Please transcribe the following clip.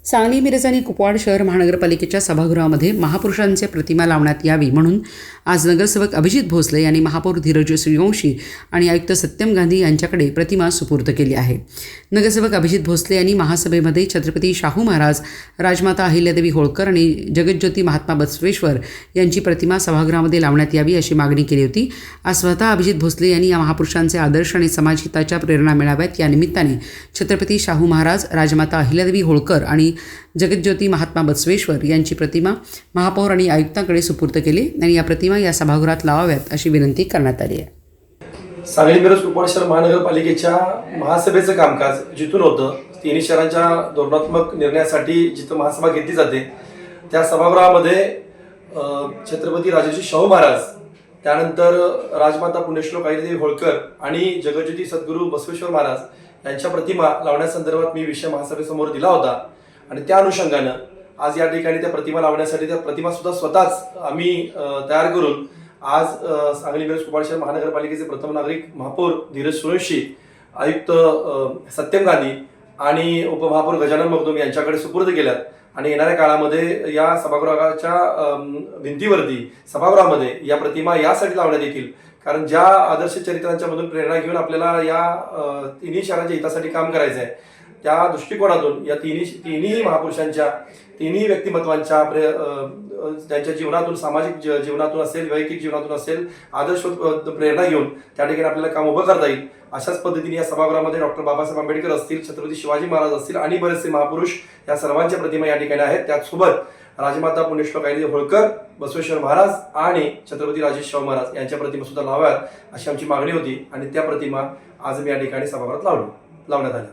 सांगली मिरज आणि कुपवाड शहर महानगरपालिकेच्या सभागृहामध्ये महापुरुषांच्या प्रतिमा लावण्यात यावी म्हणून आज नगरसेवक अभिजित भोसले यांनी महापौर धीरज सूर्यवंशी आणि आयुक्त सत्यम गांधी यांच्याकडे प्रतिमा सुपूर्द केली आहे। नगरसेवक अभिजित भोसले यांनी महासभेमध्ये छत्रपती शाहू महाराज, राजमाता अहिल्यादेवी होळकर आणि जगज्योती महात्मा बसवेश्वर यांची प्रतिमा सभागृहामध्ये लावण्यात यावी अशी मागणी केली होती। आज स्वतः अभिजित भोसले यांनी या महापुरुषांचे आदर्श आणि समाजहिताच्या प्रेरणा मिळाव्यात या निमित्ताने छत्रपती शाहू महाराज, राजमाता अहिल्यादेवी होळकर आणि जगज्योती महात्मा बसवेश्वर यांची प्रतिमा महापौर आणि आयुक्तांकडे सुपूर्द केली आणि या प्रतिमा या सभागृहात लावाव्यात अशी विनंती करण्यात आली आहे। सांगली मिरज कुपवाड शहर महानगरपालिकेच्या महासभेचं कामकाज जिथून होतं, तिन्ही शहरांच्या धोरणात्मक निर्णयासाठी जिथं महासभा घेतली जाते त्या सभागृहामध्ये छत्रपती राजर्षी शाहू महाराज, त्यानंतर राजमाता पुण्यश्लोक अहिल्यादेवी होळकर आणि जगज्योती सद्गुरू बसवेश्वर महाराज यांच्या प्रतिमा लावण्यासंदर्भात मी विषय महासभेसमोर दिला होता आणि त्या अनुषंगानं आज या ठिकाणी त्या प्रतिमा लावण्यासाठी त्या प्रतिमा सुद्धा स्वतःच आम्ही तयार करून आज सांगली मिरज कुपवाड शहर महानगरपालिकेचे प्रथम नागरिक महापौर धीरज सूर्यवंशी, आयुक्त सत्यम गांधी आणि उपमहापौर गजानन मगदूम यांच्याकडे सुपूर्द केल्यात आणि येणाऱ्या काळामध्ये या सभागृहाच्या भिंतीवरती सभागृहामध्ये या प्रतिमा यासाठी लावण्यात येतील, कारण ज्या आदर्श चरित्रांच्या मधून प्रेरणा घेऊन आपल्याला या तिन्ही शहरांच्या हितासाठी काम करायचं आहे त्या दृष्टिकोनातून या तिन्ही महापुरुषांच्या, तिन्ही व्यक्तिमत्वांच्या त्यांच्या जीवनातून, सामाजिक जीवनातून असेल, वैयक्तिक जीवनातून असेल, आदर्श प्रेरणा घेऊन त्या ठिकाणी आपल्याला काम उभं करता येईल अशाच पद्धतीने या सभागृहामध्ये डॉक्टर बाबासाहेब आंबेडकर असतील, छत्रपती शिवाजी महाराज असतील आणि बरेचसे महापुरुष या सर्वांच्या प्रतिमा या ठिकाणी आहेत। त्याचसोबत राजमाता पुण्यश्लोक अहिल्यादेवी होळकर, बसवेश्वर महाराज आणि छत्रपती राजर्षी शाहू महाराज यांच्या प्रतिमा सुद्धा लावाव्यात अशी आमची मागणी होती आणि त्या प्रतिमा आज मी या ठिकाणी सभागृहात लावण्यात आल्या।